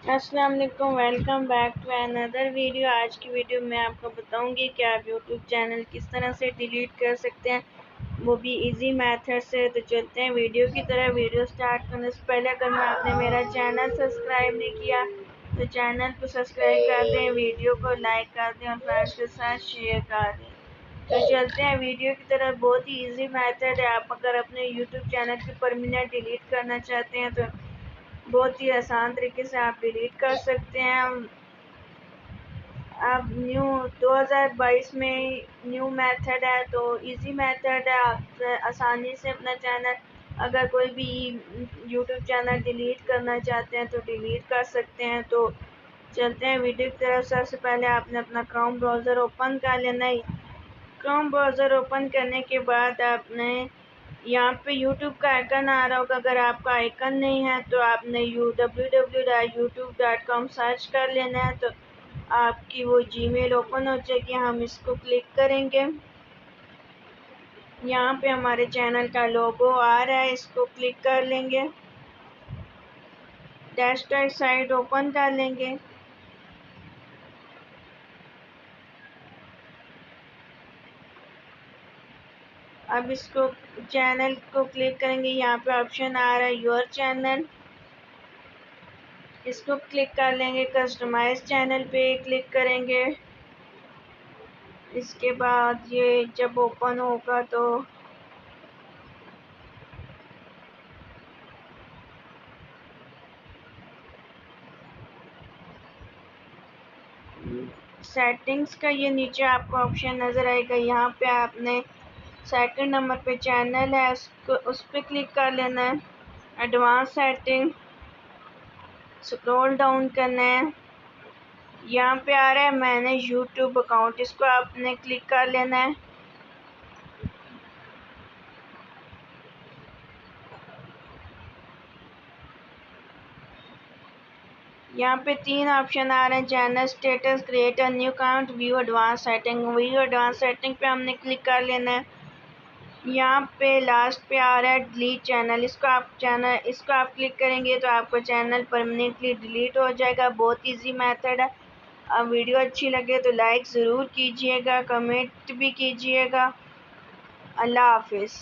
अस्सलाम वालेकुम, welcome back to another video. आज की वीडियो में आपको बताऊंगी कि आप यूट्यूब चैनल किस तरह से डिलीट कर सकते हैं, वो भी इजी मेथड से। तो चलते हैं वीडियो की तरह। वीडियो स्टार्ट करने से पहले अगर मैं आपने मेरा चैनल सब्सक्राइब नहीं किया तो चैनल को सब्सक्राइब कर दें, वीडियो को लाइक कर दें और फ्रेंड्स के साथ शेयर कर दें। तो चलते हैं वीडियो की तरफ। बहुत ही इजी मेथड है। आप अगर अपने यूट्यूब चैनल की परमानेंट डिलीट करना चाहते हैं तो बहुत ही आसान तरीके से आप डिलीट कर सकते हैं। अब 2022 में न्यू मेथड है, तो इजी मेथड है। आप आसानी से अपना चैनल, अगर कोई भी यूट्यूब चैनल डिलीट करना चाहते हैं तो डिलीट कर सकते हैं। तो चलते हैं वीडियो की तरफ। सबसे पहले आपने अपना क्रोम ब्राउज़र ओपन कर लेना है। क्रोम ब्राउज़र ओपन करने के बाद आपने यहाँ पे यूट्यूब का आइकन आ रहा होगा। अगर आपका आइकन नहीं है तो आपने www.youtube.com सर्च कर लेना है, तो आपकी वो जीमेल ओपन हो जाएगी। हम इसको क्लिक करेंगे। यहाँ पे हमारे चैनल का लोगो आ रहा है, इसको क्लिक कर लेंगे। डैशबोर्ड साइट ओपन कर लेंगे। अब इसको चैनल को क्लिक करेंगे। यहाँ पे ऑप्शन आ रहा है योर चैनल, इसको क्लिक कर लेंगे। कस्टमाइज चैनल पे क्लिक करेंगे। इसके बाद ये जब ओपन होगा तो सेटिंग्स का ये नीचे आपको ऑप्शन नज़र आएगा। यहाँ पे आपने सेकंड नंबर पे चैनल है, उसको उस पर क्लिक कर लेना है। एडवांस सेटिंग, स्क्रॉल डाउन करना है। यहाँ पे आ रहा है मैनेज यूट्यूब अकाउंट, इसको आपने क्लिक कर लेना है। यहाँ पे 3 ऑप्शन आ रहे हैं, channel status, create a new account, view advance setting. View advance setting पे हमने क्लिक कर लेना है। यहाँ पे लास्ट पे आ रहा है डिलीट चैनल, इसको आप क्लिक करेंगे तो आपका चैनल परमानेंटली डिलीट हो जाएगा। बहुत इजी मेथड है। अब वीडियो अच्छी लगे तो लाइक ज़रूर कीजिएगा, कमेंट भी कीजिएगा। अल्लाह हाफिज़।